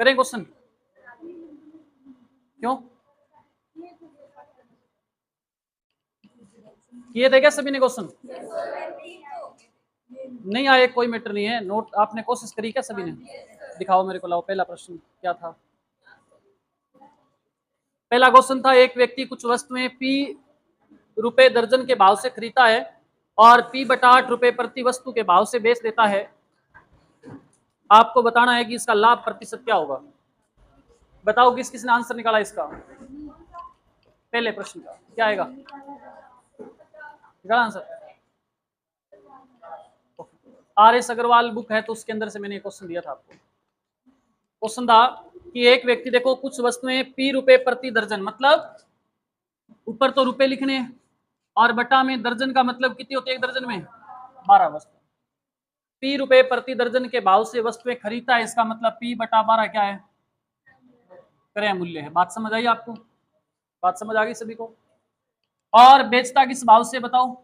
करें क्वेश्चन? क्यों किए थे क्या सभी ने क्वेश्चन? नहीं आए, कोई मैटर नहीं है। नोट आपने कोशिश करी क्या सभी ने? दिखाओ मेरे को, लाओ पहला प्रश्न क्या था। पहला क्वेश्चन था, एक व्यक्ति कुछ वस्तुएं पी रुपए दर्जन के भाव से खरीदता है और पी बटा 8 रुपए प्रति वस्तु के भाव से बेच देता है। आपको बताना है कि इसका लाभ प्रतिशत क्या होगा। बताओ किस किसने आंसर निकाला इसका, पहले प्रश्न का क्या आएगा? निकाला answer? R S Agarwal book है तो उसके अंदर से मैंने क्वेश्चन दिया था आपको। क्वेश्चन था कि एक व्यक्ति, देखो कुछ वस्तुएं पी रुपए प्रति दर्जन, मतलब ऊपर तो रुपए लिखने हैं और बटा में दर्जन का मतलब कितनी होती है एक दर्जन में? 12 वस्तु। पी रुपए प्रति दर्जन के भाव से वस्तुएं खरीदता है, इसका मतलब पी बटा 12 क्या है? क्रय मूल्य है। बात समझ आई आपको? बात समझ आ गई सभी को? और बेचता किस भाव से बताओ?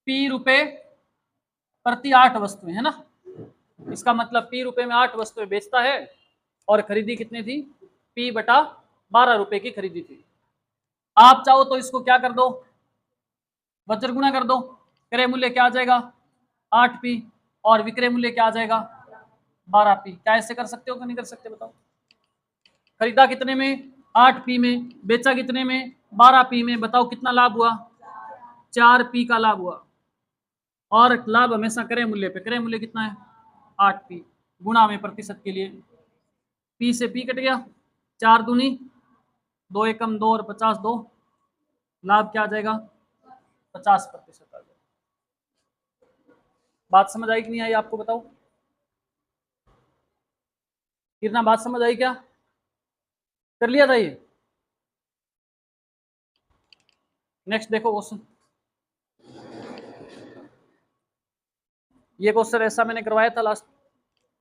पी रुपए प्रति 8 वस्तुएं है ना, इसका मतलब पी रुपए में 8 वस्तुएं बेचता है और खरीदी कितनी थी? पी बटा 12 रुपए की खरीदी थी। आप चाहो तो इसको क्या कर दो, वज्र गुणा कर दो। क्रय मूल्य क्या आ जाएगा? 8 पी और विक्रय मूल्य क्या आ जाएगा? 12 पी। क्या ऐसे कर सकते हो कि नहीं कर सकते बताओ? खरीदा कितने में? 8 पी में। बेचा कितने में? 12 पी में। बताओ कितना लाभ हुआ? 4 पी का लाभ हुआ। और लाभ हमेशा क्रय मूल्य पे। क्रय मूल्य कितना है? 8 पी। गुणा में प्रतिशत के लिए पी से पी कट गया, 4 दूनी 2 एकम 2 और 50 2, लाभ क्या आ जाएगा? 50% आ जाएगा। बात समझ आई कि नहीं आई आपको बताओ? कितना बात समझ आई? क्या कर लिया था ये? नेक्स्ट देखो क्वेश्चन। ये क्वेश्चन ऐसा मैंने करवाया था लास्ट।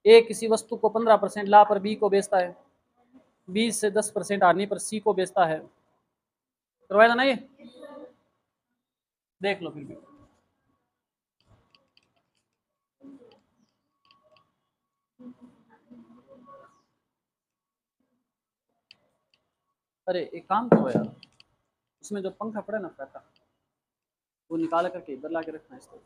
ए किसी वस्तु को 15% लाभ पर बी को बेचता है, 20 से 10% हानि पर सी को बेचता है। करवाया था ना ये? देख लो फिर भी। अरे एक काम करो यार, उसमें जो पंखा पड़ा ना पैसा, वो निकाल करके इधर ला के रखना इसको।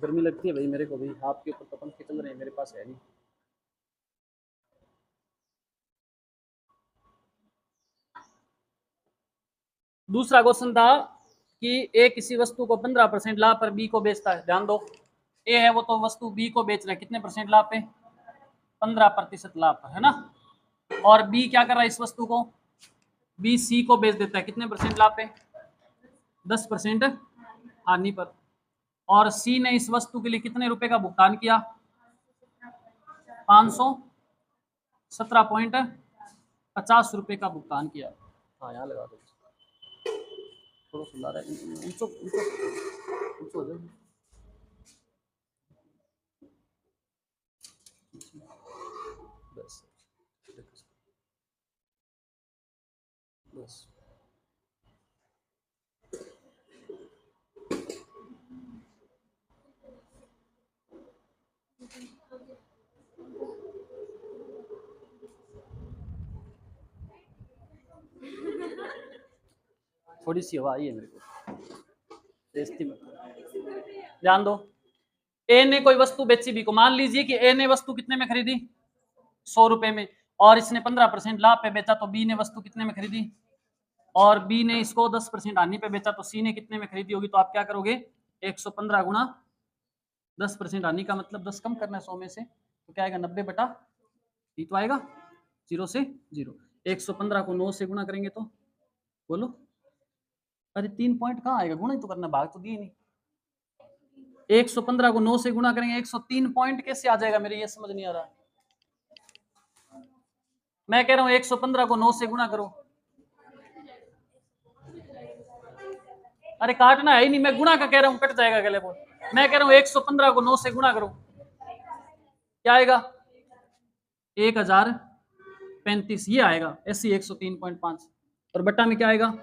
गर्मी लगती है भाई मेरे को भी, आपके ऊपर तो पंखे चल रहे हैं, मेरे पास है नहीं। दूसरा क्वेश्चन था कि ए किसी वस्तु को 15% लाभ पर बी को बेचता है। ध्यान दो, ए है वो तो वस्तु बी को बेच रहा है कितने परसेंट लाभ पे? 15% लाभ पर, है ना। और बी क्या कर रहा है इस वस्तु को? बी सी को बेच देता है कितने परसेंट लाभ पे? 10% हानि पर। और सी ने इस वस्तु के लिए कितने रुपए का भुगतान किया? 517.50 रुपए का भुगतान किया। हाँ यहाँ लगा दो, थोड़ा सुना रहा है ऊंचो ऊंचो ऊंचो हो जाए। बस बस। थोड़ी सी हवा आई है मेरे को, बेइज्जती मत करो। ध्यान दो, ए ने कोई वस्तु बेची बी को। मान लीजिए कि ए ने वस्तु कितने में खरीदी? 100 रुपए में, और इसने 15% लाभ पे बेचा, तो बी ने वस्तु कितने में खरीदी? और बी ने इसको 10% हानि पे बेचा, तो सी ने कितने में खरीदी होगी? तो आप क्या करोगे? 115 गुणा 10% हानि का मतलब 10 कम करना है 100 में से, तो क्या आएगा? 90 बटा बी तो आएगा 0 से 0। 115 को 9 से गुणा करेंगे तो बोलो। अरे 3 पॉइंट कहाँ आएगा? गुणा ही तो करना, भाग तो दिए नहीं। 115 को 9 से गुणा करेंगे 103 पॉइंट कैसे आ जाएगा? मेरे ये समझ नहीं आ रहा। मैं कह रहा हूं 115 को 9 से गुणा करो। अरे काटना है ही नहीं, मैं गुणा का कह रहा हूं, कट जाएगा गले बोल। मैं कह रहा हूं 115 को 9 से गुणा करो, क्या आएगा? 1035 ये आएगा। ऐसी 103.5 और बट्टा में क्या आएगा?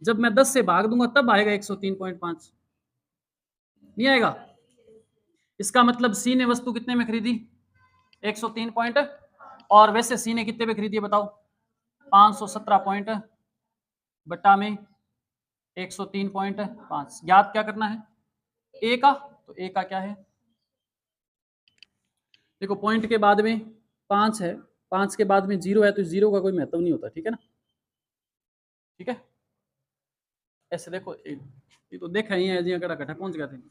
जब मैं 10 से भाग दूंगा तब आएगा 103.5, नहीं आएगा। इसका मतलब सी ने वस्तु कितने में खरीदी? 103 पॉइंट, और वैसे सी ने कितने पे खरीदी है बताओ? 517 पॉइंट बट्टा में 103.5। ज्ञात क्या करना है? ए का। तो ए का क्या है? देखो पॉइंट के बाद में 5 है, 5 के बाद में 0 है, तो 0 का कोई महत्व नहीं होता, ठीक है ना? ठीक है, ऐसे देखो ये तो देखा ही है जी, अगर घटा पहुंच गए थे, है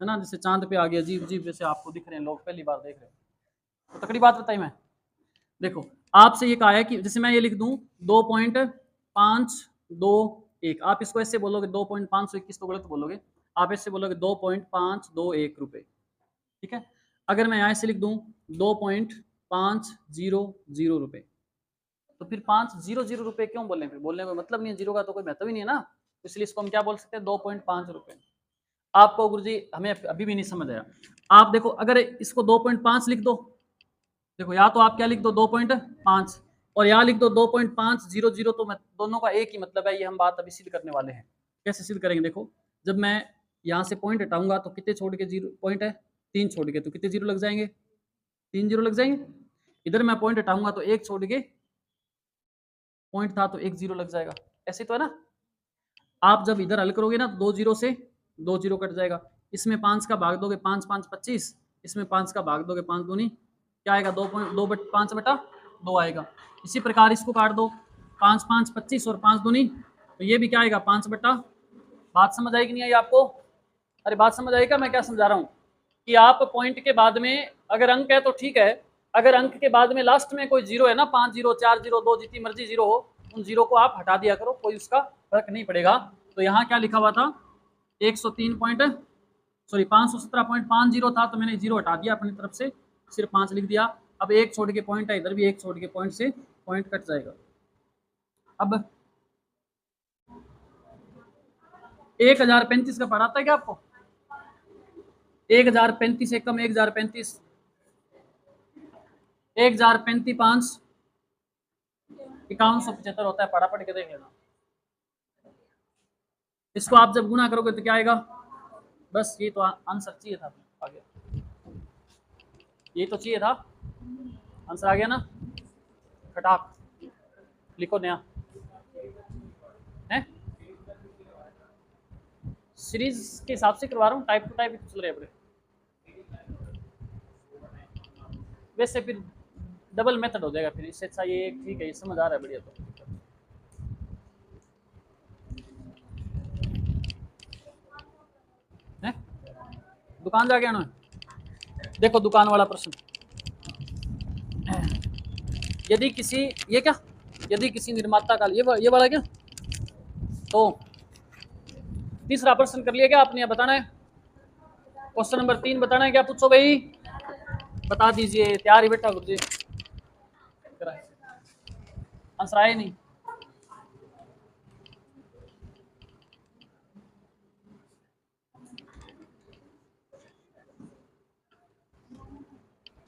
ना, जैसे चांद पे आ गया, अजीब अजीब जैसे आपको दिख रहे हैं लोग, पहली बार देख रहे हैं, तो तकड़ी बात बताई मैं। देखो आपसे ये कहा है कि जैसे मैं ये लिख दूं 2.521, आप इसको ऐसे बोलोगे 2.521 तो गलत बोलोगे, आप ऐसे बोलोगे 2.521 रुपए, ठीक है। अगर मैं यहाँ से लिख दूं 2.500 रुपए, तो फिर 500 रुपए क्यों बोलने, फिर बोलने में मतलब नहीं है, जीरो का तो कोई महत्व ही नहीं है ना, इसलिए इसको हम क्या बोल सकते हैं? 2.5 रुपए। आपको गुरुजी हमें अभी भी नहीं समझ आया। आप देखो अगर इसको 2.5 लिख दो, देखो या तो आप क्या लिख दो 2.5, और यहाँ लिख दो 2.500, तो दोनों का एक ही मतलब है, ये हम बात अभी सिद्ध करने वाले हैं। कैसे सिद्ध करेंगे? देखो जब मैं यहाँ से पॉइंट हटाऊंगा तो कितने छोड़ के जीरो पॉइंट है? 3 छोड़ के, तो कितने जीरो लग जाएंगे? 3 जीरो लग जाएंगे। इधर मैं पॉइंट हटाऊंगा तो 1 छोड़ के पॉइंट था तो 1 जीरो लग जाएगा, ऐसे तो है ना। आप जब इधर हल करोगे ना 2 जीरो से 2 जीरो कट जाएगा, इसमें 5 का भाग दोगे 5 5 25, इसमें 5 का भाग दोगे 5 दूनी क्या आएगा? 5 बटा 2 आएगा। इसी प्रकार इसको काट दो 5 5 25 और 5 दूनी, तो ये भी क्या आएगा? 5 बटा। बात समझ आएगी नहीं आई आपको? अरे बात समझ आएगा मैं क्या समझा रहा हूँ कि आप पॉइंट के बाद में अगर अंक है तो ठीक है, अगर अंक के बाद में लास्ट में कोई जीरो है ना, 5 जीरो 4 जीरो 2 जितनी मर्जी जीरो हो, उन जीरो को आप हटा दिया करो, कोई उसका फर्क नहीं पड़ेगा। तो यहाँ क्या लिखा हुआ था? 517.50 था, तो मैंने जीरो हटा दिया अपनी तरफ से, सिर्फ 5 लिख दिया। अब 1 छोड़ के पॉइंट है, इधर भी 1 छोड़ के पॉइंट से पॉइंट कट जाएगा। अब 1035 का पढ़ा था क्या आपको? 1035 एक कम 1035, 1035 5 5175 होता है, पढ़ा पढ़ के देख लेना। इसको आप जब गुना करोगे तो क्या आएगा? बस ये तो आंसर चाहिए था, आ गया, ये तो चाहिए था, आंसर आ गया ना, खटाक। लिखो नया है, सीरीज के हिसाब से करवा रहा हूँ, टाइप टू टाइप चल रहे हैं। वैसे फिर डबल मेथड हो जाएगा, फिर इससे अच्छा ये ठीक है, ये समझ आ रहा है बढ़िया। तो है दुकान जा गया ना, देखो दुकान वाला प्रश्न, यदि किसी ये क्या, यदि किसी निर्माता का ये वाला क्या, तो तीसरा प्रश्न कर लिया क्या आपने? बताना है क्वेश्चन नंबर 3 बताना है क्या? पूछो भाई, बता दीजिए, तैयार ही बैठा गुरुजी, आंसर आए नहीं।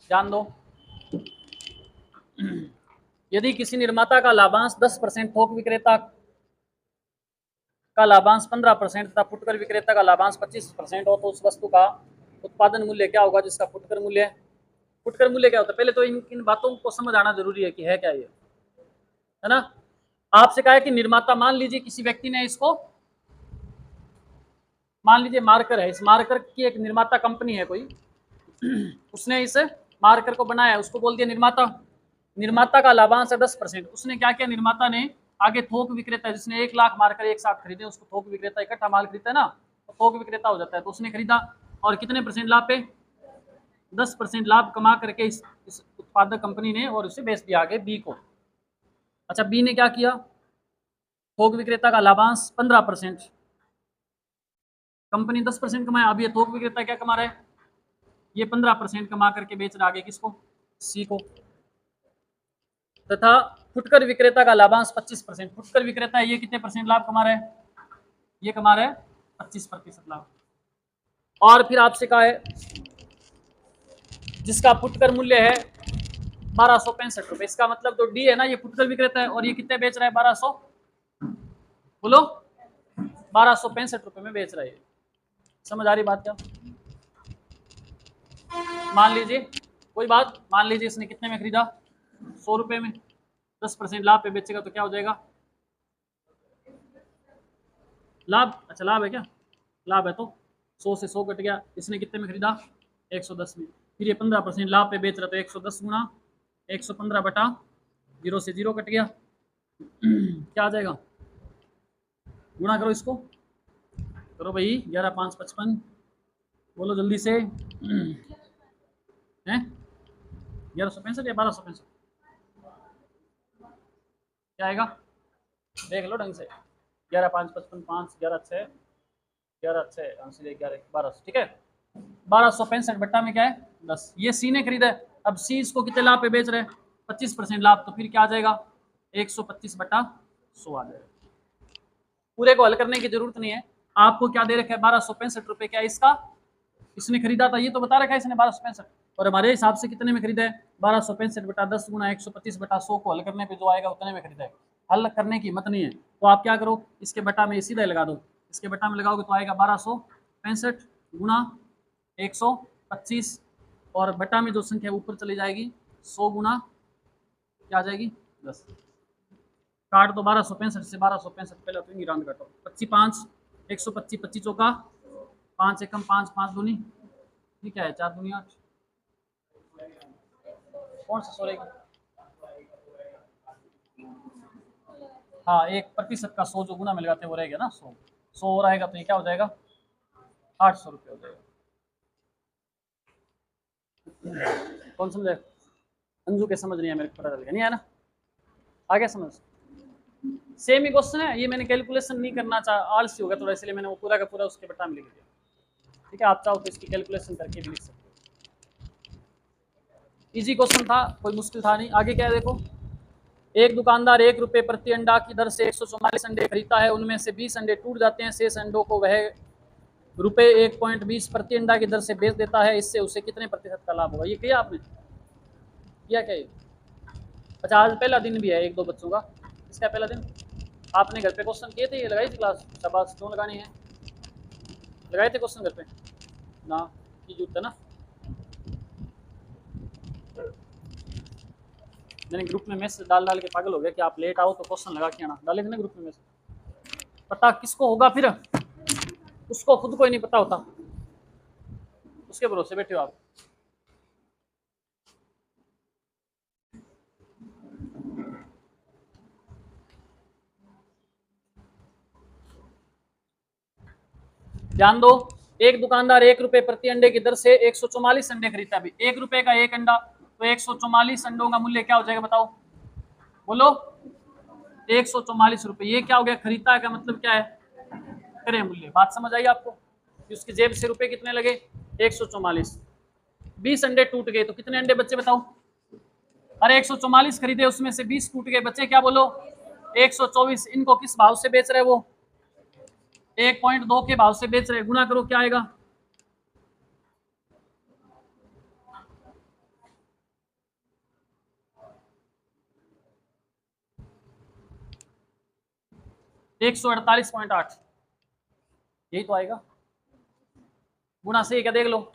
ध्यान दो, यदि किसी निर्माता का लाभांश 10%, थोक विक्रेता का लाभांश 15% तथा फुटकर विक्रेता का लाभांश 25% हो, तो उस वस्तु का उत्पादन मूल्य क्या होगा जिसका फुटकर मूल्य? फुटकर मूल्य क्या होता है? पहले तो इन बातों को समझ आना जरूरी है कि है क्या ये, है ना। आपसे कहा है कि निर्माता, मान लीजिए किसी व्यक्ति ने इसको, मान लीजिए मार्कर है, इस मार्कर की एक निर्माता कंपनी है कोई, उसने इस मार्कर को बनाया, उसको बोल दिया निर्माता। निर्माता का लाभांश है 10%, उसने क्या किया? निर्माता ने आगे थोक विक्रेता, जिसने 1 लाख मार्कर एक साथ खरीदे, उसको थोक विक्रेता, इकट्ठा माल खरीदता है ना, तो थोक विक्रेता हो जाता है। तो उसने खरीदा और कितने परसेंट लाभ पे? 10% लाभ कमा करके इस उत्पादक कंपनी ने, और उसे बेच दिया आगे बी को। अच्छा, बी ने क्या किया? थोक विक्रेता का लाभांश 15%, कंपनी 10% कमाया, अब ये थोक विक्रेता क्या कमा रहा है? ये 15% कमा करके बेच रहा आगे किसको? सी को। तथा फुटकर विक्रेता का लाभांश 25%, फुटकर विक्रेता ये कितने परसेंट लाभ कमा रहा है? ये कमा रहा है 25% लाभ। और फिर आपसे कहा है जिसका फुटकर मूल्य है 1265 रुपए, इसका मतलब जो डी है ना, ये फुटकर विक्रेता है, और ये कितने बेच रहा है? 1200, बोलो 1265 रुपये में बेच रहे हैं। समझ आ रही बात क्या? मान लीजिए कोई बात, मान लीजिए इसने कितने में खरीदा, 100 रुपये में, 10% लाभ पे बेचेगा तो क्या हो जाएगा, लाभ। अच्छा लाभ है क्या, लाभ है तो 100 से 100 कट गया, इसने कितने में खरीदा, 110 में, फिर ये 15% लाभ पे बेच रहा तो 110 गुना 115 बटा 0 से 0 कट गया, क्या आ जाएगा, गुणा करो इसको, करो भाई, 11 5 55, बोलो जल्दी से, हैं 1165 या 1265, क्या आएगा, देख लो ढंग से, 11 5 55 5 11 6 11 6 11 12, ठीक है, 1265 बट्टा में क्या है 10, ये सी ने खरीदा है। अब सी इसको कितने लाभ पे बेच रहे हैं, 25% लाभ, तो फिर क्या आ जाएगा, 125 बटा 100 आ जाएगा। पूरे को हल करने की जरूरत नहीं है, आपको क्या दे रखा है, 1265 रुपये, क्या इसका, इसने खरीदा था, ये तो बता रखा है इसने 1265, और हमारे हिसाब से कितने में खरीदा है, 1265 बटा 10 गुना 125 बटा 100 को हल करने पे जो आएगा उतने में खरीदा है। हल करने की हिम्मत नहीं है तो आप क्या करो, इसके बटा में सीधा लगा दो, इसके बटा में लगाओगे तो आएगा 1265 गुना 125, और बटा में जो संख्या ऊपर चली जाएगी 100 गुना क्या आ जाएगी 10, काट दो 1265 से 1265, पहले तो राउंड काटो, 25 5 125, 25 चौका 5 एकम 5 5 दूनी, ये क्या है 4 दूनी 8, कौन सा सोरेगा, हाँ 1% का 100 जो गुना में लगाते हैं वो रहेगा ना 100 और आएगा तो ये क्या हो जाएगा 800 रुपये हो जाएगा। कौन समझे, अंजू के समझ नहीं है, मेरे को पता चल गया, नहीं है ना, आ गया समझ, सेम ही क्वेश्चन है, ये मैंने कैलकुलेशन नहीं करना चाहा, आलसी हो गया थोड़ा, इसलिए मैंने वो पूरा का पूरा उसके बटा में लिख दिया, ठीक है, आप चाहो तो इसकी कैलकुलेशन करके भी लिख सकते हो। इजी क्वेश्चन था, कोई मुश्किल था नहीं। आगे क्या है देखो, एक दुकानदार 1 रुपये प्रति अंडा की दर से 144 अंडे खरीदता है, उनमें से 20 अंडे टूट जाते हैं, शेष अंडों को वह रुपये 1.20 प्रति अंडा की दर से बेच देता है, इससे उसे कितने प्रतिशत का लाभ होगा। ये किया आपने, किया क्या ये, अच्छा आज पहला दिन भी है एक दो बच्चों का, इसका पहला दिन, आपने घर पे क्वेश्चन किए थे, ये लगाई थी क्लास, शाबाश, क्यों लगानी है, लगाए थे क्वेश्चन घर पे ना, की जरूरत है ना, मैंने ग्रुप में मैसेज डाल डाल के पागल हो गया कि आप लेट आओ तो क्वेश्चन लगा के आना, डाले थे ना ग्रुप में मैसेज, पता किसको होगा फिर, उसको खुद को ही नहीं पता होता, उसके भरोसे बैठे हो आप। ध्यान दो, एक दुकानदार 1 रुपये प्रति अंडे की दर से 144 अंडे खरीदता है, 1 रुपये का एक अंडा, तो 144 अंडों का मूल्य क्या हो जाएगा बताओ, बोलो 144 रुपये, ये क्या हो गया, खरीदता है का मतलब क्या है, क्रय मूल्य, बात समझ आई आपको, कि उसकी जेब से रुपए कितने लगे 144, 20 अंडे टूट गए तो कितने अंडे बच्चे बताओ, अरे 144 खरीदे उसमें से 20 टूट गए, बच्चे क्या बोलो 124, इनको किस भाव से बेच रहे, वो 1.2 के भाव से बेच रहे, गुना करो क्या आएगा, $148.8, यही तो आएगा, गुना से क्या देख लो,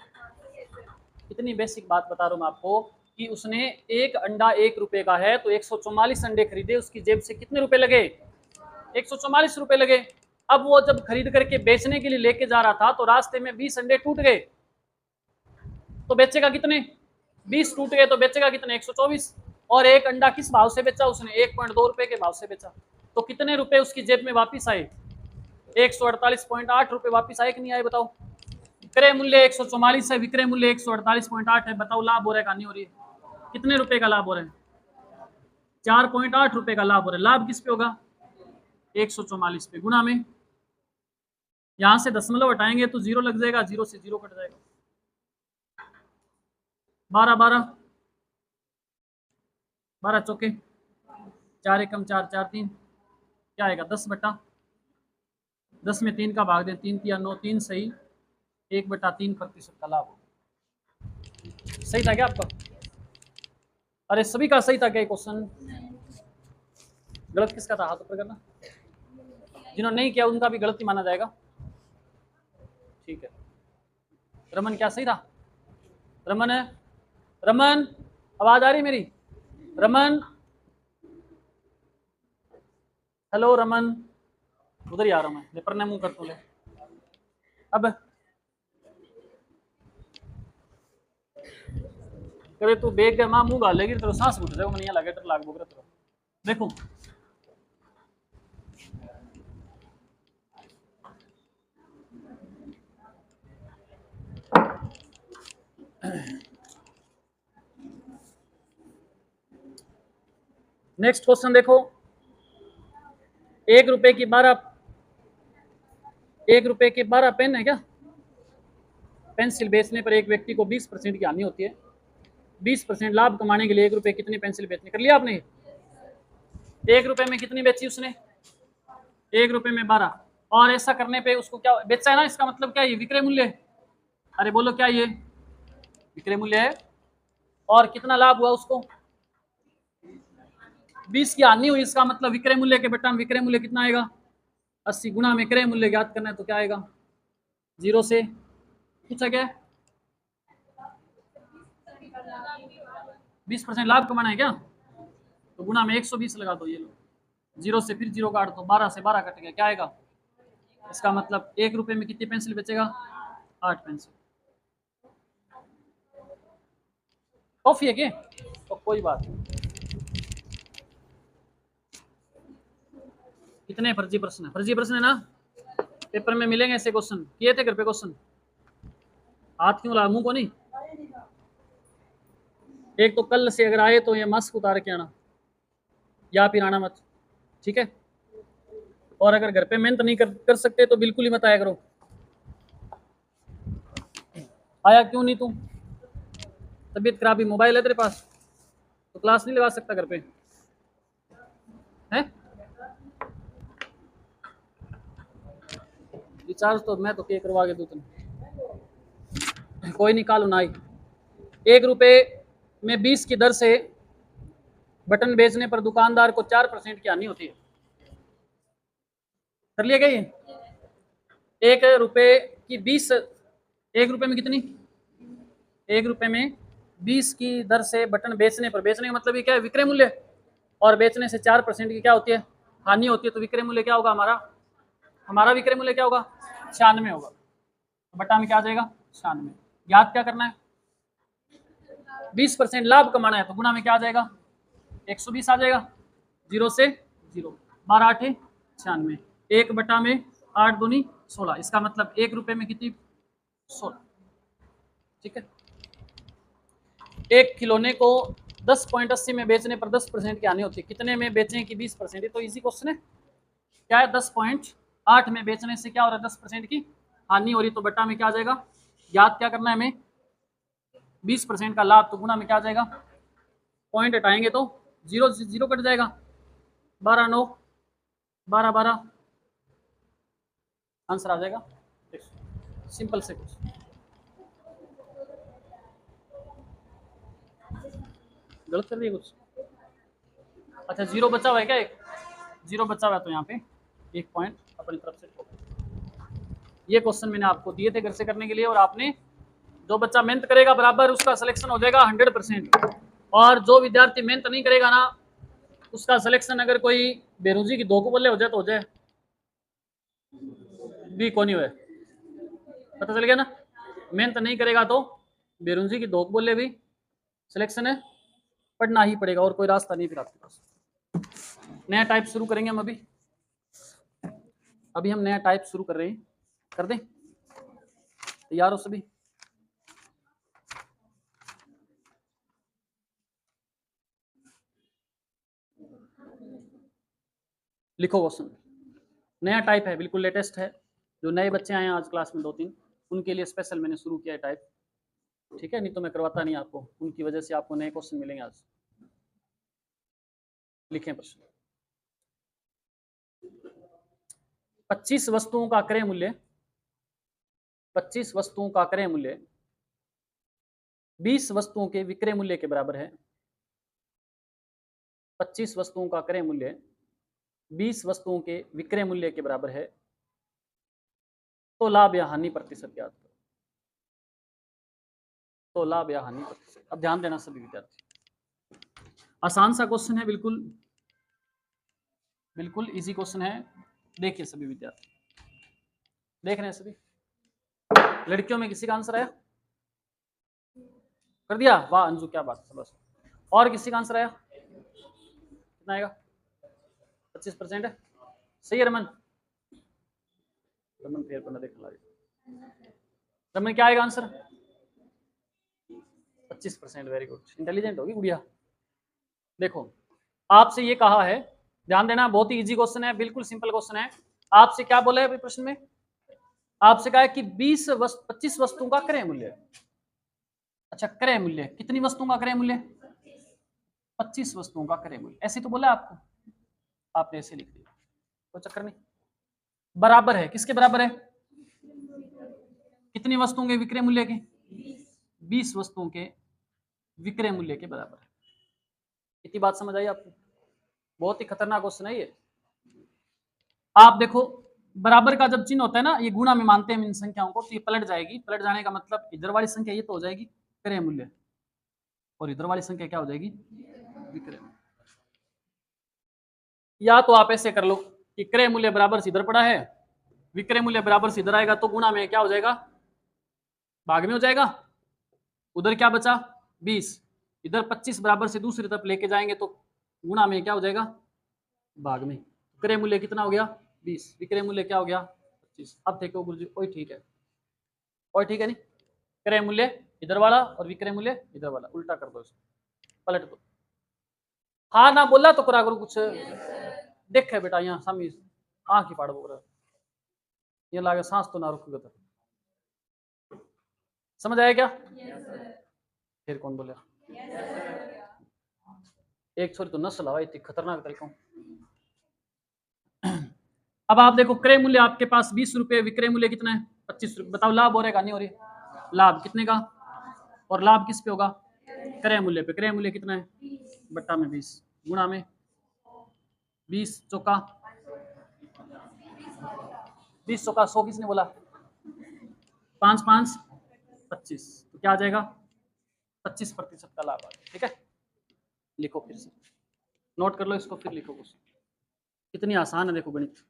इतनी बेसिक बात बता रहा हूं मैं आपको कि उसने एक अंडा 1 रुपए का है तो 144 अंडे खरीदे, उसकी जेब से कितने रुपए लगे 144 रुपए लगे। अब वो जब खरीद करके बेचने के लिए लेके जा रहा था तो रास्ते में 20 अंडे टूट गए, तो बेचेगा कितने, 20 टूट गए तो बेचेगा कितने 124, और एक अंडा किस भाव से बेचा उसने 1.2 रुपए के भाव से बेचा, तो कितने रुपए उसकी जेब में वापिस आए 148.8 रुपए वापिस आए कि नहीं आए बताओ, क्रय मूल्य 144 है, विक्रय मूल्य 148.8 है, बताओ लाभ हो रहा है कहानी हो रही है, कितने रुपए का लाभ हो रहा है 4.8 रुपए का लाभ हो रहा है, लाभ किस पे होगा 144 पे, गुना में यहां से दशमलव हटाएंगे तो 0 लग जाएगा, 0 से 0 कट जाएगा, 12 12 12 चौके 4 एकम 4 4 3, क्या आएगा 10 बटा 10 में 3 का भाग दें, 3 3 9 3 सही, 1/3% का लाभ। सही था क्या आपका, अरे सभी का सही था क्या क्वेश्चन, गलत किसका था हाथ ऊपर करना, जिन्होंने नहीं किया उनका भी गलती माना जाएगा। ठीक है, रमन क्या सही था? रमन है, रमन आवाज आ रही मेरी? रमन, हेलो रमन, उधर ही आ रहा हूँ मैं, पर मुंह कर ले अब। करे तू बेग के मां मुंह गालेगी तेरे सांस घुट जाएगा, मन लगे लाग बोग तेरे। देखो नेक्स्ट क्वेश्चन देखो, 1 रुपए की 12 पेन है क्या? पेंसिल बेचने पर एक व्यक्ति को 20% की हानि होती है। 20% लाभ कमाने के लिए 1 रुपए कितनी पेंसिल बेचनी? कर लिया आपने? 1 रुपए में कितनी बेची उसने? 1 रुपए में 12। और ऐसा करने पे उसको क्या बेचा है ना, इसका मतलब क्या है? विक्रय मूल्य। अरे बोलो क्या ये विक्रय मूल्य है? और कितना लाभ हुआ उसको? 20 की हानि हुई, इसका मतलब विक्रय मूल्य के बटा में विक्रय मूल्य कितना आएगा? 80 गुना में क्रय मूल्य ज्ञात करना है तो क्या आएगा? 0 से पूछा क्या? 20% लाभ कमाना है क्या? तो गुना में 120 लगा दो। ये लो 0 से फिर 0 काट दो, 12 से 12 कट गया, क्या आएगा? इसका मतलब 1 रुपए में कितनी पेंसिल बेचेगा? 8 पेंसिल। कॉफी है क्या? तो कोई बात नहीं। कितने फर्जी प्रश्न है? फर्जी प्रश्न है ना, पेपर में मिलेंगे ऐसे क्वेश्चन। किए थे घर पे क्वेश्चन? हाथ क्यों ला, मुंह को नहीं? एक तो कल से अगर आए तो ये मास्क उतार के आना या फिर आना मत, ठीक है? और अगर घर पे मेहनत नहीं कर सकते तो बिल्कुल ही मत आया करो। आया क्यों नहीं तू? तबीयत खराब, ही मोबाइल है तेरे पास तो क्लास नहीं लगा सकता घर पे है? रिचार्ज तो मैं तो के करवा के दूँ तुम, कोई निकालो ना। 1 रुपए में 20 की दर से बटन बेचने पर दुकानदार को 4% की हानि होती है। कर लिया क्या ये? 1 रुपए की 20, 1 रुपए में कितनी? 1 रुपए में 20 की दर से बटन बेचने पर, बेचने का मतलब ये क्या है? विक्रय मूल्य। और बेचने से 4% की क्या होती है? हानि होती है। तो विक्रय मूल्य क्या होगा हमारा विक्रय मूल्य क्या होगा? 96 होगा। तो बटा में क्या आ जाएगा? 96। याद क्या करना है? 20% लाभ कमाना है तो गुना में क्या आ जाएगा? 120 आ जाएगा। 0 से 0, 12 8 96, 1 बटा में 8 दूनी 16। इसका मतलब 1 रुपए में कितनी? 16। ठीक है, एक खिलौने को 10.80 में बेचने पर 10% की हानि होती है। कितने में बेचें कि 20%? तो इजी क्वेश्चन है। क्या है? 10.8 में बेचने से क्या हो रहा है? 10% की हानि हो रही। तो बटा में क्या आ जाएगा? याद क्या करना है हमें? 20% का लाभ, तो गुना में क्या आ जाएगा? पॉइंट हटाएंगे तो 0 से 0 कट जाएगा। 12 9 12 12 आंसर आ जाएगा। सिंपल से कुछ गलत कर दिया कुछ? अच्छा 0 बचा हुआ है क्या? एक 0 बचा हुआ है तो यहाँ पे 1 पॉइंट अपनी तरफ से। ये क्वेश्चन मैंने आपको दिए थे घर से करने के लिए, और आपने जो बच्चा मेहनत करेगा बराबर उसका सिलेक्शन हो जाएगा 100%। और जो विद्यार्थी मेहनत नहीं करेगा ना, उसका सिलेक्शन अगर कोई बेरोजी की दो को बोले हो जाए तो हो जाए, भी कौन हुए। पता चल गया ना? मेहनत नहीं करेगा तो बेरुंजी की धोख बोले भी सिलेक्शन है, पढ़ना ही पड़ेगा और कोई रास्ता नहीं फिर आपके पास। नया टाइप शुरू करेंगे हम अभी हम नया टाइप शुरू कर रहे हैं। कर दें? तैयार हो सभी? लिखो क्वेश्चन। नया टाइप है, बिल्कुल लेटेस्ट है। जो नए बच्चे आए हैं आज क्लास में 2-3, उनके लिए स्पेशल मैंने शुरू किया है टाइप। ठीक है, नहीं तो मैं करवाता नहीं आपको। उनकी वजह से आपको नए क्वेश्चन मिलेंगे आज। लिखें प्रश्न। 25 वस्तुओं का क्रय मूल्य 25 वस्तुओं का क्रय मूल्य 20 वस्तुओं के विक्रय मूल्य के बराबर है। 25 वस्तुओं का क्रय मूल्य 20 वस्तुओं के विक्रय मूल्य के बराबर है तो लाभ या हानि प्रतिशत ज्ञात करो। तो लाभ या हानि प्रतिशत। अब ध्यान देना सभी विद्यार्थी, आसान सा क्वेश्चन है, बिल्कुल बिल्कुल इजी क्वेश्चन है। देखिए सभी विद्यार्थी, देख रहे हैं सभी? लड़कियों में किसी का आंसर आया? कर दिया? वाह अंजू, क्या बात है, बस। और किसी का आंसर आया? कितना आएगा? 25% है। सही है रमन? रमन फिर पढ़ना देखना लगे। रमन क्या आएगा आंसर? 25%। वेरी गुड, इंटेलिजेंट होगी गुड़िया। देखो आपसे ये कहा है, ध्यान देना, बहुत ही इजी क्वेश्चन है, बिल्कुल सिंपल क्वेश्चन है। आपसे क्या बोला है प्रश्न में? आपसे कहा है कि 25 वस्तुओं का क्रय मूल्य। अच्छा, क्रय मूल्य कितनी वस्तुओं का क्रय मूल्य? 25 वस्तुओं का क्रय मूल्य, ऐसे तो बोला आपको, आपने ऐसे लिख दिया, कोई चक्कर नहीं। बराबर है किसके बराबर है? कितनी वस्तुओं के विक्रय मूल्य के? 20 वस्तुओं के विक्रय मूल्य के बराबर है। इतनी बात समझ आई आपको? बहुत ही खतरनाक क्वेश्चन है ये। आप देखो, बराबर का जब चिन्ह होता है ना, ये गुणा में मानते हैं इन संख्याओं को, तो ये पलट जाएगी। पलट जाने का मतलब इधर वाली संख्या ये तो हो जाएगी क्रय मूल्य, और इधर वाली संख्या क्या हो जाएगी? विक्रय। या तो आप ऐसे कर लो कि क्रय मूल्य बराबर से इधर पड़ा है, विक्रय मूल्य बराबर से इधर आएगा, तो गुणा में क्या हो जाएगा? भाग में हो जाएगा। उधर क्या बचा? 20। इधर 25 बराबर से दूसरी तरफ लेके जाएंगे तो गुणा में क्या हो जाएगा? भाग में। क्रय मूल्य कितना हो गया? 20। विक्रय मूल्य क्या हो गया? 25। अब देखो गुरुजी, ओए ठीक है, और ठीक है नहीं? क्रय मूल्य इधर वाला और विक्रय मूल्य इधर वाला, उल्टा कर दो इसको, पलट दो। हाँ ना बोला तो करा करो कुछ। देखे बेटा यहाँ सामी आँख ही फाड़ बोल, ये लागे सांस तो ना रुकेगा तो। समझ आया क्या? फिर कौन बोले? एक छोरी तो नस्ल हवा इतनी खतरनाक तरीकों। अब आप देखो, क्रय मूल्य आपके पास 20 रुपए, विक्रय मूल्य कितना है? 25 रुपए। बताओ लाभ हो रहा है नहीं हो रही? लाभ कितने का? और लाभ किस पे होगा? क्रय मूल्य पे। क्रय मूल्य कितना है? बट्टा में 20, गुणा में 20 चौका 20 चौका 100, किसने बोला? 5 5 25, तो क्या आ जाएगा? 25% का लाभ आ गया। ठीक है, लिखो फिर से, नोट कर लो इसको, फिर लिखो कुछ। कितनी आसान है देखो गणित,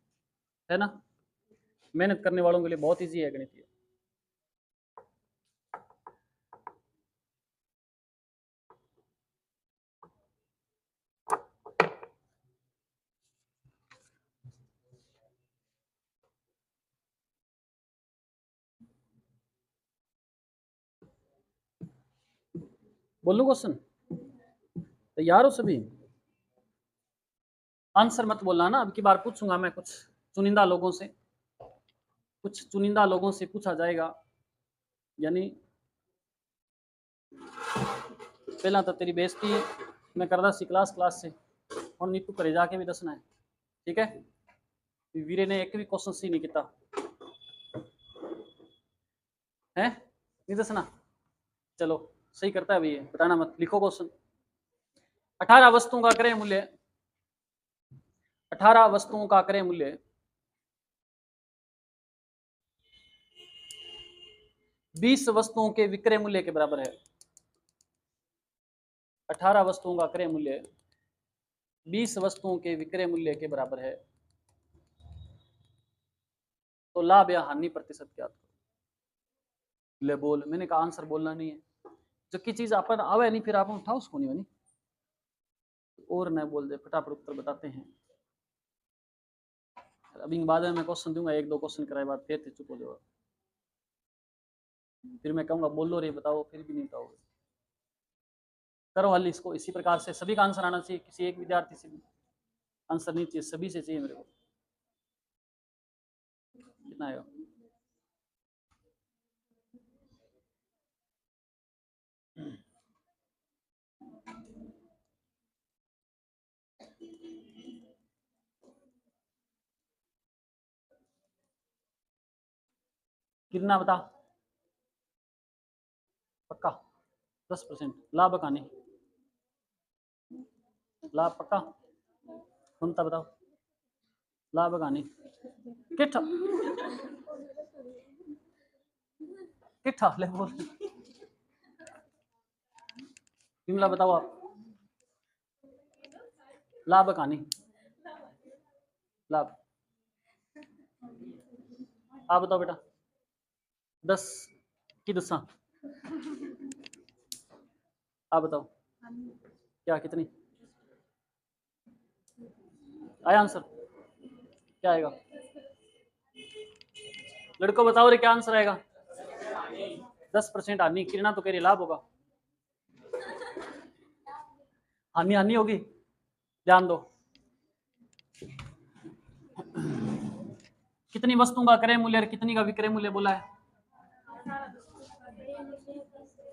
है ना? मेहनत करने वालों के लिए बहुत इजी है गणित ये। बोलो क्वेश्चन, तैयार हो सभी? आंसर मत बोलना ना, अब की बार पूछूंगा मैं कुछ चुनिंदा लोगों से, कुछ चुनिंदा लोगों से पूछा जाएगा, यानी पहला तो तेरी बेइज्जती मैं कर रहा सी क्लास से, और नीतू करे जाके भी दसना है। ठीक है, वीरे ने एक भी क्वेश्चन सी नहीं किया है, नहीं दसना। चलो सही करता है भैया, बताना मत, लिखो क्वेश्चन। 18 वस्तुओं का क्रय मूल्य, 18 वस्तुओं का क्रय मूल्य 20 वस्तुओं के विक्रय मूल्य के बराबर है। 18 वस्तुओं का क्रय मूल्य 20 वस्तुओं के विक्रय मूल्य के बराबर है, तो लाभ या हानि प्रतिशत ज्ञात करो। ले बोल, मैंने कहा आंसर बोलना नहीं है, जो की चीज अपन आवे नहीं फिर आप उठाओ उसको, नहीं बनी और न बोल दे, फटाफट उत्तर बताते हैं। अभी बाद में मैं क्वेश्चन दूंगा, एक दो क्वेश्चन कराए बाद फिर चुप हो जाओ, फिर मैं कहूंगा बोलो रे बताओ, फिर भी नहीं बताओगे। करो हल इसको इसी प्रकार से, सभी का आंसर आना चाहिए, किसी एक विद्यार्थी से भी आंसर नहीं चाहिए, सभी से चाहिए मेरे को। कितना आएगा? कितना बता? पक्का? 10%। लाभ का नहीं, लाभ पक्का? ममता बताओ। लाभ हानि किठा किठा ले बोल विमला बताओ आप। लाभ हानि लाभ आप बताओ बेटा 10 की दसा आप बताओ क्या कितनी आया आंसर क्या आएगा लड़कों बताओ रे क्या आंसर आएगा 10% हानि किरणा तो कह रही लाभ होगा हानि हानि होगी ध्यान दो कितनी वस्तुओं का क्रय मूल्य और कितनी का विक्रय मूल्य बोला है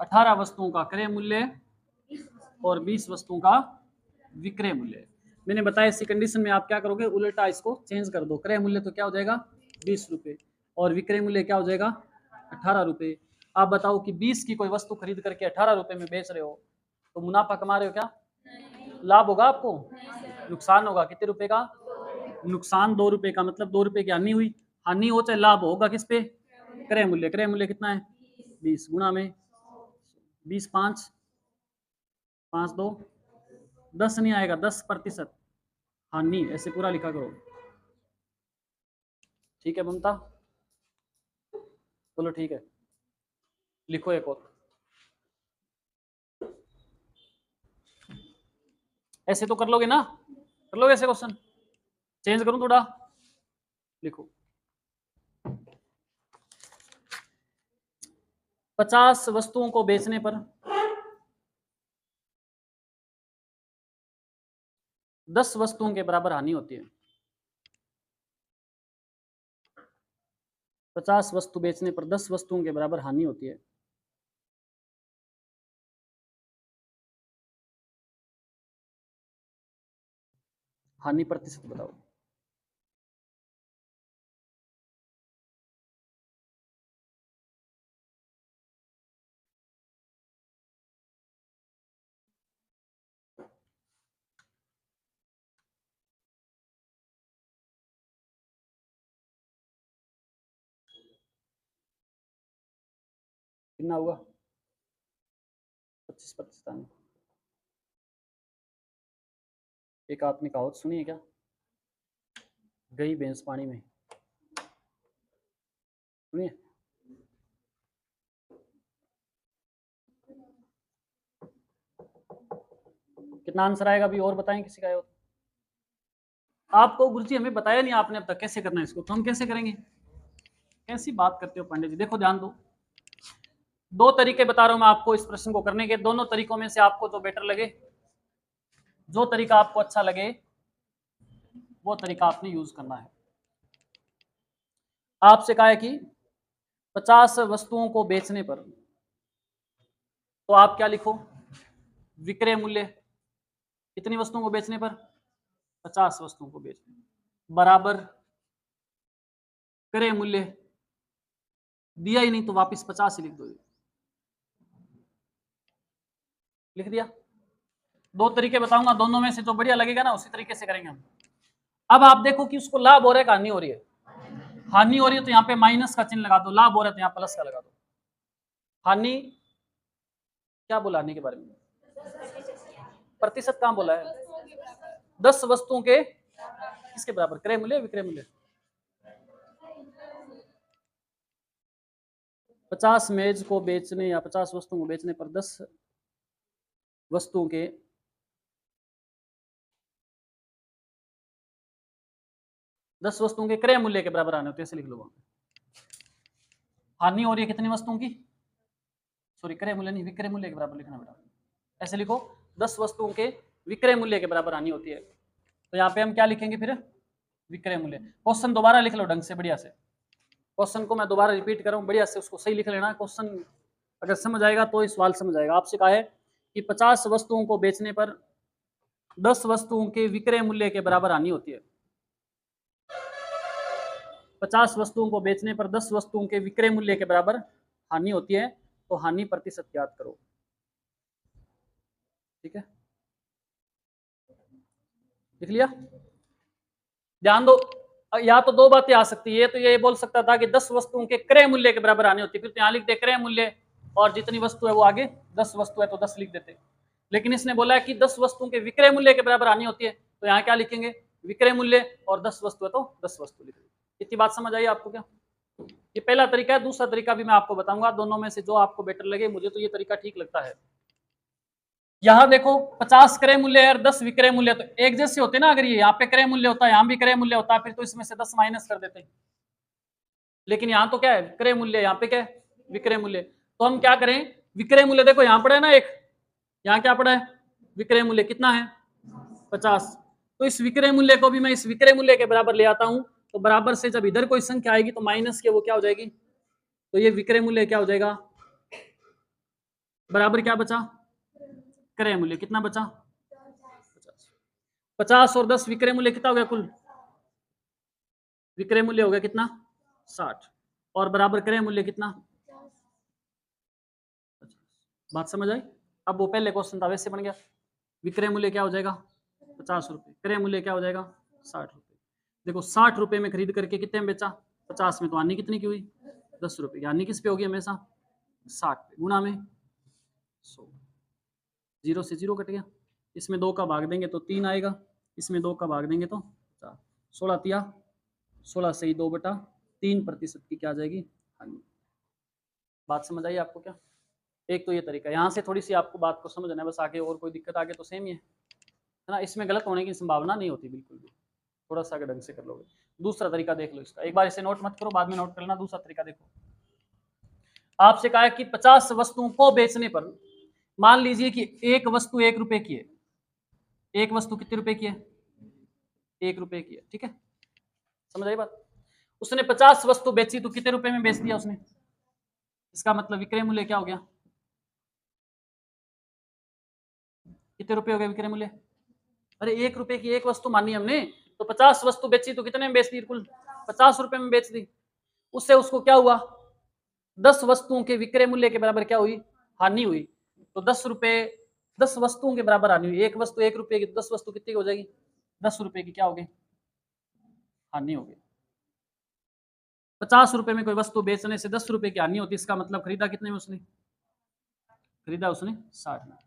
18 वस्तुओं का क्रय मूल्य और 20 वस्तुओं का विक्रय मूल्य मैंने बताया इसी कंडीशन में आप क्या करोगे उल्टा इसको चेंज कर दो क्रय मूल्य तो क्या हो जाएगा 20 रुपए और विक्रय मूल्य क्या हो जाएगा 18 रुपए आप बताओ कि 20 की कोई वस्तु खरीद करके 18 रुपए में बेच रहे हो तो मुनाफा कमा रहे हो क्या लाभ होगा आपको नुकसान होगा कितने रुपए का नुकसान 2 रुपए का मतलब 2 रुपए की हानि हुई हानि हो चाहे लाभ होगा किस पे क्रय मूल्य कितना है 20 गुणा में 20 5 5 2 10 नहीं आएगा 10% हानि ऐसे पूरा लिखा करो ठीक है ममता बोलो ठीक है लिखो एक और ऐसे तो कर लोगे ना कर लोगे ऐसे क्वेश्चन चेंज करूं थोड़ा लिखो 50 वस्तुओं को बेचने पर 10 वस्तुओं के बराबर हानि होती है 50 वस्तु बेचने पर 10 वस्तुओं के बराबर हानि होती है हानि प्रतिशत बताओ कितना हुआ 25%। एक आपने कहावत सुनी है क्या गई भैंस पानी में सुनिए कितना आंसर आएगा अभी और बताएं किसी का आया हो आपको गुरुजी हमें बताया नहीं आपने अब तक कैसे करना है इसको तो हम कैसे करेंगे कैसी बात करते हो पांडे जी देखो ध्यान दो 2 तरीके बता रहा हूं मैं आपको इस प्रश्न को करने के दोनों तरीकों में से आपको जो बेटर लगे जो तरीका आपको अच्छा लगे वो तरीका आपने यूज करना है आपसे कहा है कि 50 वस्तुओं को बेचने पर तो आप क्या लिखो विक्रय मूल्य कितनी वस्तुओं को बेचने पर 50 वस्तुओं को बेचने बराबर क्रय मूल्य दिया ही नहीं तो वापस 50 ही लिख दो लिख दिया 2 तरीके बताऊंगा दोनों में से जो बढ़िया लगेगा ना उसी तरीके से करेंगे हम अब आप देखो कि उसको लाभ हो रहा है हानि हो रही है हानि हो रही है तो यहाँ पे माइनस का चिन्ह लगा दो लाभ हो रहा है तो यहाँ प्लस का लगा दो हानि क्या बोला हानि के बारे में प्रतिशत कहां बोला है 10 वस्तुओं के किसके बराबर क्रय मूल्य विक्रय मूल्य 50 मेज को बेचने या 50 वस्तुओं को बेचने पर 10 वस्तुओं के 10 वस्तुओं के क्रय मूल्य के बराबर आने होते हैं ऐसे लिख लो हानि हो रही है कितनी वस्तुओं की सॉरी क्रय मूल्य नहीं विक्रय मूल्य के बराबर लिखना बेटा ऐसे लिखो 10 वस्तुओं के विक्रय मूल्य के बराबर हानि होती है तो यहाँ पे हम क्या लिखेंगे फिर विक्रय मूल्य क्वेश्चन दोबारा लिख लो ढंग से बढ़िया से क्वेश्चन को मैं दोबारा रिपीट कर रहा हूँ बढ़िया से उसको सही लिख लेना क्वेश्चन अगर समझ आएगा तो इस सवाल समझ आएगा आपसे कहा है कि 50 वस्तुओं को बेचने पर 10 वस्तुओं के विक्रय मूल्य के बराबर हानि होती है 50 वस्तुओं को बेचने पर 10 वस्तुओं के विक्रय मूल्य के बराबर हानि होती है तो हानि प्रतिशत ज्ञात करो ठीक है लिख लिया ध्यान दो या तो दो बातें आ सकती है, तो ये बोल सकता था कि 10 वस्तुओं के क्रय मूल्य के बराबर आनी होती, फिर तो यहाँ लिख दे क्रय मूल्य, और जितनी वस्तु है वो आगे 10 वस्तु है तो 10 लिख देते। लेकिन इसने बोला है कि 10 वस्तुओं के विक्रय मूल्य के बराबर आनी होती है, तो यहाँ क्या लिखेंगे, विक्रय मूल्य, और 10 वस्तु है तो 10 वस्तु लिखेंगे। इतनी बात समझ आई आपको क्या? ये पहला तरीका है। दूसरा तरीका भी मैं आपको बताऊंगा, दोनों में से जो आपको बेटर लगे। मुझे तो ये तरीका ठीक लगता है। यहाँ देखो 50 क्रय मूल्य है और 10 विक्रय मूल्य, तो एक जैसे होते ना। अगर ये यहाँ पे क्रय मूल्य होता है, यहाँ भी क्रय मूल्य होता है, फिर तो इसमें से 10 माइनस कर देते हैं। लेकिन यहाँ तो क्या है, क्रय मूल्य, यहाँ पे क्या है, विक्रय मूल्य। तो हम क्या करें, विक्रय मूल्य देखो यहाँ पड़ा है ना एक, यहाँ क्या पड़ा है, विक्रय मूल्य कितना है 50। तो इस विक्रय मूल्य को भी मैं इस विक्रय मूल्य के बराबर ले आता हूं, तो बराबर से जब इधर कोई संख्या आएगी तो माइनस के वो क्या हो जाएगी, तो ये विक्रय मूल्य क्या हो जाएगा, बराबर क्या बचा, क्रय मूल्य कितना बचा 50, और 10 विक्रय मूल्य कितना हो गया, कुल विक्रय मूल्य हो गया कितना 60, और बराबर क्रय मूल्य कितना 50। बात समझ आई? अब वो पहले क्वेश्चन था वैसे बन गया, विक्रय मूल्य क्या हो जाएगा 50 रुपए, क्रय मूल्य क्या हो जाएगा 60 रुपए। देखो 60 रुपए में खरीद करके कितने में बेचा, 50 में, तो हानि कितनी की हुई 10 रुपए की। हानि किस पे होगी हमेशा 60 पे, गुणा में 100, 0 से 0 कट गया, इसमें 2 का भाग देंगे तो 3 आएगा, इसमें 2 का भाग देंगे तो 4, 16 तिया 16 से ही 2/3% की क्या आ जाएगी हानि। बात समझ आई आपको क्या? एक तो ये तरीका, यहाँ से थोड़ी सी आपको बात को समझना है बस, आगे और कोई दिक्कत आगे तो सेम ही है ना, इसमें गलत होने की संभावना नहीं होती बिल्कुल भी, थोड़ा सा अगर ढंग से कर लोगे। दूसरा तरीका देख लो इसका, एक बार इसे नोट मत करो, बाद में नोट कर लेना। दूसरा तरीका देखो, आपसे कहा है कि 50 वस्तुओं को बेचने पर, मान लीजिए कि एक वस्तु 1 रुपए की है, एक वस्तु कितने रुपए की है 1 रुपए की है, ठीक है, समझ आई बात। उसने 50 वस्तु बेची तो कितने रुपए में बेच दिया उसने, इसका मतलब विक्रय मूल्य क्या हो गया, कितने रुपए हो गए विक्रय मूल्य, अरे 1 रुपए की एक वस्तु मानी हमने, तो 50 वस्तु बेची तो कितने में बेच दी, कुल 50 रुपए में बेच दी। उससे उसको क्या हुआ, 10 वस्तुओं के विक्रय मूल्य के बराबर क्या हुई, हानि हुई। तो 10 रुपए 10 वस्तुओं के बराबर हानि हुई, एक वस्तु 1 रुपए की, तो 10 वस्तु कितनी हो जाएगी 10 रुपए की क्या हो गई, हानि हो गई। 50 रुपए में कोई वस्तु बेचने से 10 रुपए की हानि होती, इसका मतलब खरीदा कितने में उसने, खरीदा उसने 60 में,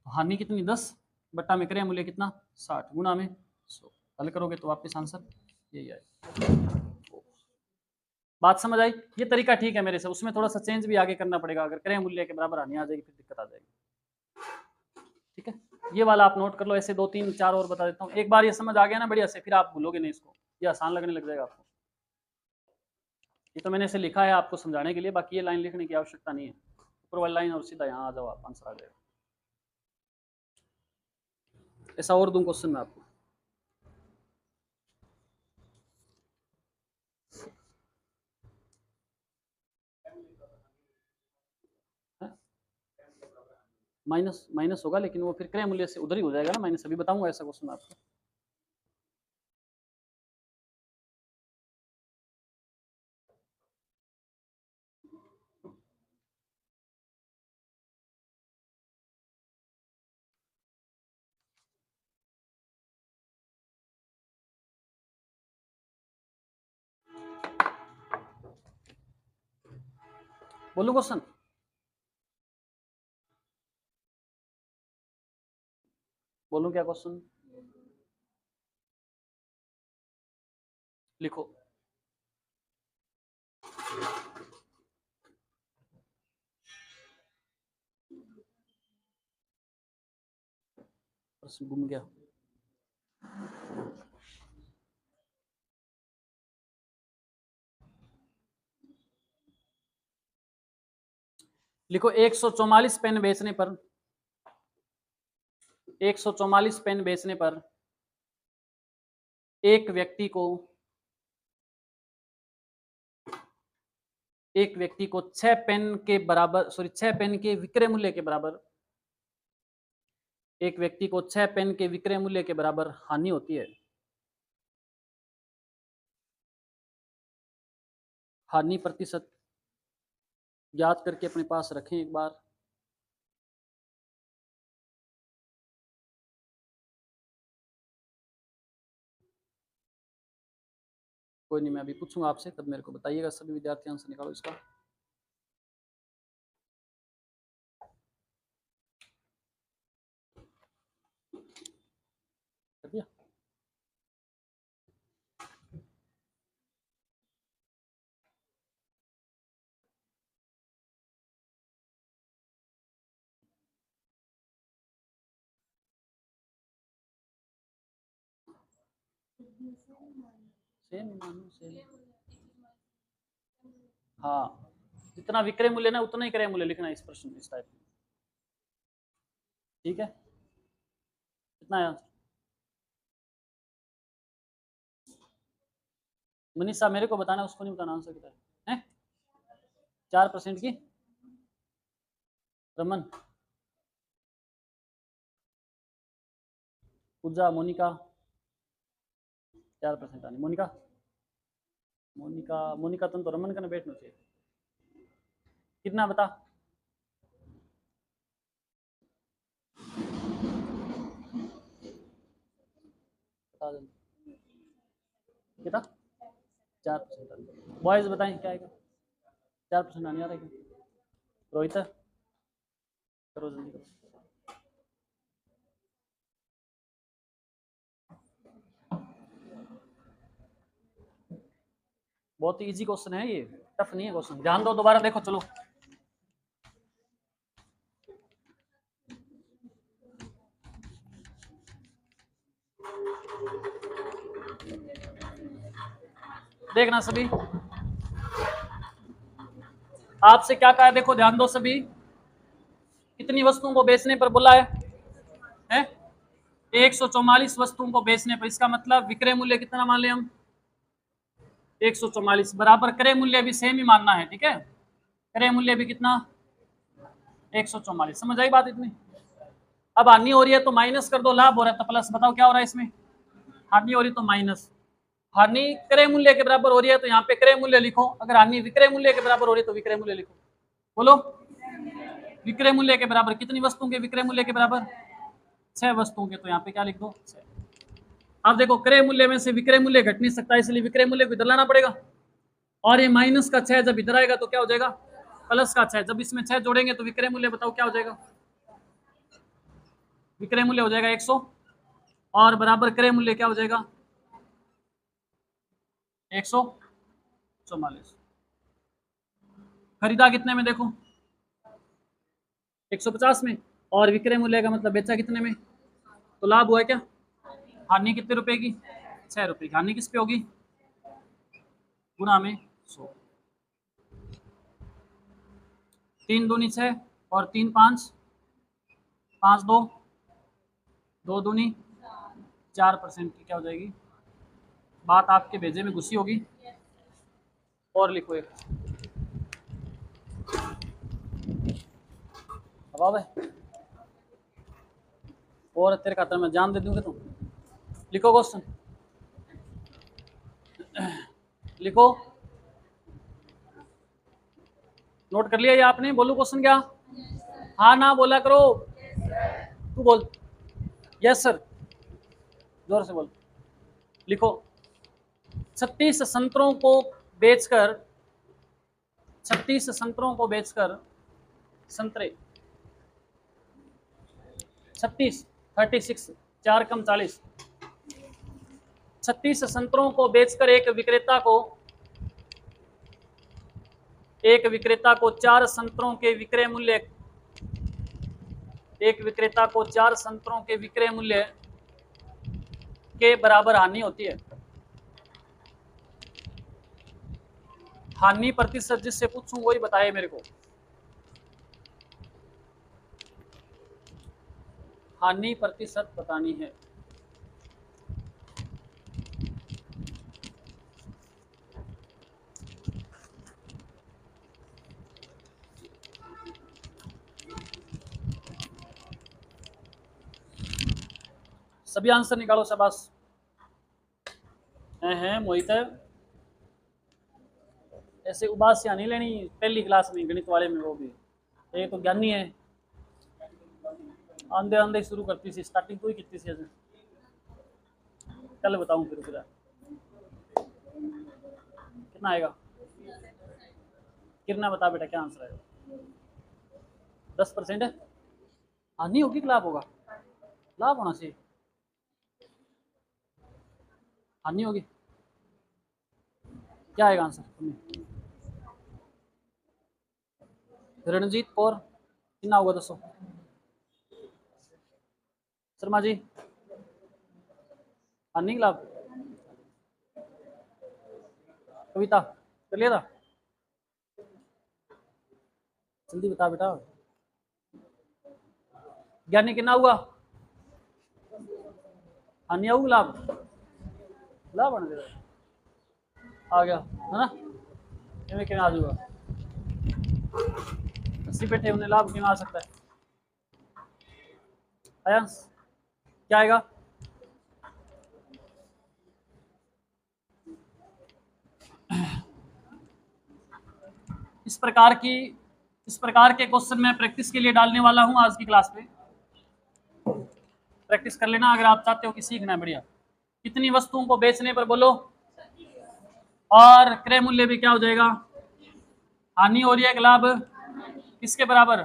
तो हानि कितनी 10 बट्टा में क्रय मूल्य कितना 60 गुणा में 100, हल करोगे तो वापस आंसर यही आएगा। बात समझ आई? ये तरीका ठीक है मेरे से, उसमें थोड़ा सा चेंज भी आगे करना पड़ेगा, अगर क्रय मूल्य के बराबर हानि आ जाएगी फिर दिक्कत आ जाएगी, ठीक है। ये वाला आप नोट कर लो, ऐसे 2 3 4 और बता देता हूँ। एक बार ये समझ आ गया ना बढ़िया से, फिर आप भूलोगे नहीं इसको, ये आसान लगने लग जाएगा आपको। ये तो मैंने इसे लिखा है आपको समझाने के लिए, बाकी ये लाइन लिखने की आवश्यकता नहीं है, ऊपर वाली लाइन और सीधा यहाँ आ जाओ आप, आंसर आ जाएगा। ऐसा और दूं क्वेश्चन में आपको, माइनस माइनस होगा, लेकिन वो फिर क्रय मूल्य से उधर ही हो जाएगा ना माइनस, अभी बताऊंगा ऐसा क्वेश्चन आपको। बोलूं क्वेश्चन, बोलूं क्या क्वेश्चन, लिखो। प्रश्न गुम गया, लिखो 144 पेन बेचने पर, 144 पेन बेचने पर एक व्यक्ति को 6 पेन के बराबर, सॉरी 6 पेन के विक्रय मूल्य के बराबर, एक व्यक्ति को 6 पेन के विक्रय मूल्य के बराबर हानि होती है। हानि प्रतिशत याद करके अपने पास रखें एक बार। कोई नहीं, मैं अभी पूछूंगा आपसे, तब मेरे को बताइएगा। सभी विद्यार्थी आंसर निकालो इसका। कर दिया? सेम मानो सेम। हाँ, जितना विक्रय मूल्य ना उतना ही क्रय मूल्य लिखना है इस प्रश्न में, इस टाइप में। ठीक है, कितना है आंसर? मनीषा मेरे को बताना, उसको नहीं बताना आंसर कितना है। 4% की। रमन, पूजा, मोनिका। 4% आनी। मोनिका, मोनिका मोनिका तुम तो रमन का बैठना चाहिए। कितना बता? बता दो कितना। 4%। बॉयज बताएं क्या आएगा? 4% आने आ रहा है क्या? रोहित, करो जल्दी करो। बहुत ही इजी क्वेश्चन है ये, टफ नहीं है क्वेश्चन। ध्यान दो, दोबारा देखो, चलो। देखना सभी, आपसे क्या कहा है, देखो ध्यान दो सभी। कितनी वस्तुओं को बेचने पर बोला है 144 वस्तुओं को बेचने पर। इसका मतलब विक्रय मूल्य कितना मान ले हम? 144 बराबर क्रय मूल्य भी सेम ही मानना है, ठीक है। क्रय मूल्य भी कितना? 144। समझ आई बात इतनी? अब हानि हो रही है तो माइनस कर दो, लाभ हो रहा है तो प्लस। बताओ क्या हो रहा है इसमें? हानि हो रही तो माइनस। हानि क्रय मूल्य के बराबर हो रही है तो यहाँ पे क्रय मूल्य लिखो, अगर हानि विक्रय मूल्य के बराबर हो रही है तो विक्रय मूल्य लिखो। बोलो, विक्रय मूल्य के बराबर कितनी वस्तुओं के विक्रय मूल्य के बराबर? 6 वस्तुओं के, तो यहाँ पे क्या लिख दो? 6। अब देखो, क्रय मूल्य में से विक्रय मूल्य घट नहीं सकता, इसलिए विक्रय मूल्य को इधर लाना पड़ेगा। और ये माइनस का 6 जब इधर आएगा तो क्या हो जाएगा? प्लस का 6। जब इसमें 6 जोड़ेंगे तो विक्रय मूल्य बताओ क्या हो जाएगा? विक्रय मूल्य हो जाएगा 100 और बराबर क्रय मूल्य क्या हो जाएगा? 144। खरीदा कितने में देखो? 150 में। और विक्रय मूल्य का मतलब बेचा कितने में? तो लाभ हुआ है क्या? हानि कितने रुपए की? 6 रुपए की। हानि किस पे होगी? गुणा में 100। 3 दूनी 6 और 3 5, 5 2, 2 दूनी 4% की क्या हो जाएगी? बात आपके भेजे में घुसी होगी। और लिखो एक। अब है और तेरे खातर में जान दे दूंगा तुम। लिखो क्वेश्चन, लिखो। नोट कर लिया ये आपने? बोलू क्वेश्चन क्या? हाँ ना बोला करो। तू बोल। यस सर, जोर से बोल। लिखो, 36 संतरों को बेचकर, 36 संतरों को बेचकर संतरे 36, 36, 4 कम 40। 36 संतरों को बेचकर एक विक्रेता को 4 संतरों के विक्रय मूल्य, एक विक्रेता को 4 संतरों के विक्रय मूल्य के बराबर हानि होती है। हानि प्रतिशत जिससे पूछूं वही बताए मेरे को। हानि प्रतिशत बतानी है। सभी आंसर निकालो, शाबाश। हैं मोहित है, ऐसे उबासियां नहीं लेनी पहली क्लास में गणित वाले में। वो भी ये तो ज्ञानी है, आंधे आंधे शुरू करती थी, स्टार्टिंग तो ही कितनी सी। कल बताऊं फिर पूरा। कितना आएगा? कितना बता बेटा क्या आंसर आएगा? 10% है। हानि होगी कि लाभ होगा? लाभ होना चाहिए। हानि होगी। क्या आएगा आंसर? रणजीत कौर कितना होगा? 200। शर्मा जी हानि लाभ? कविता कर लिया था? जल्दी बता बेटा। ज्ञानी कितना हुआ? हानि आऊगी लाभ? लाभ आने देगा। आ गया है ना? इनमें क्या आ जाऊगा? 80 पे थे उन्हें लाभ क्यों आ सकता है? आयांस क्या आएगा? इस प्रकार के क्वेश्चन मैं प्रैक्टिस के लिए डालने वाला हूं आज की क्लास में। प्रैक्टिस कर लेना अगर आप चाहते हो कि सीखना है। बढ़िया। कितनी वस्तुओं को बेचने पर बोलो और क्रय मूल्य भी क्या हो जाएगा? हानि हो रही है कि लाभ? किसके बराबर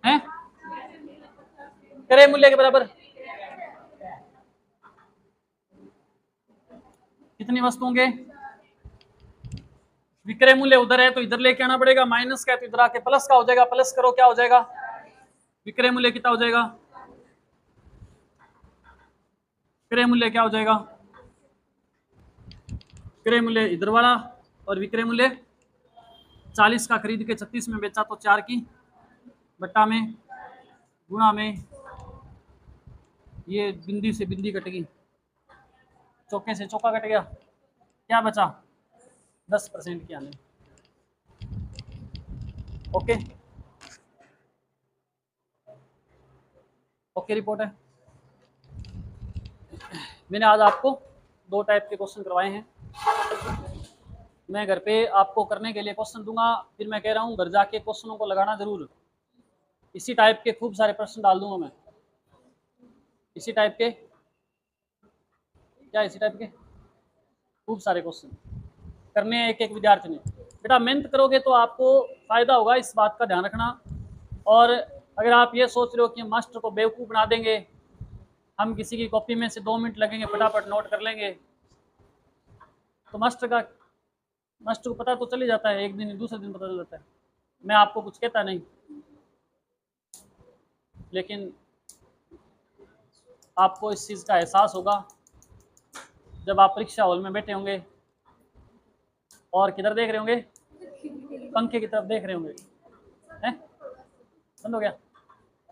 है? क्रय मूल्य के बराबर। कितनी वस्तुओं के विक्रय मूल्य उधर है तो इधर लेके आना पड़ेगा, माइनस का है तो इधर आके प्लस का हो जाएगा। प्लस करो क्या हो जाएगा? विक्रय मूल्य कितना हो जाएगा? क्रय मूल्य क्या हो जाएगा? क्रय मूल्य इधर वाला और विक्रय मूल्य 40 का खरीद के 36 में बेचा तो 4 की बट्टा में गुणा में ये बिंदी से बिंदी कटेगी, चौके से चौका कट गया, क्या बचा? 10% की हानि। ओके ओके रिपोर्ट है। मैंने आज आपको 2 टाइप के क्वेश्चन करवाए हैं। मैं घर पे आपको करने के लिए क्वेश्चन दूंगा, फिर मैं कह रहा हूँ घर जाके क्वेश्चनों को लगाना जरूर। इसी टाइप के खूब सारे प्रश्न डाल दूंगा मैं। इसी टाइप के क्या? इसी टाइप के खूब सारे क्वेश्चन करने हैं एक एक विद्यार्थी ने। बेटा मेहनत करोगे तो आपको फायदा होगा, इस बात का ध्यान रखना। और अगर आप ये सोच रहे हो कि मास्टर को बेवकूफ़ बना देंगे, हम किसी की कॉपी में से 2 मिनट लगेंगे फटाफट नोट कर लेंगे, तो मास्टर को पता तो चल ही जाता है, एक दिन दूसरे दिन पता चल जाता है। मैं आपको कुछ कहता नहीं, लेकिन आपको इस चीज़ का एहसास होगा जब आप परीक्षा हॉल में बैठे होंगे और किधर देख रहे होंगे? पंखे की तरफ देख रहे होंगे। हैं? बंद हो गया?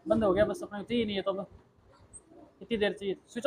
बंद हो गया बस, अपना चाहिए नहीं है तो अब कितनी देर चाहिए? स्विच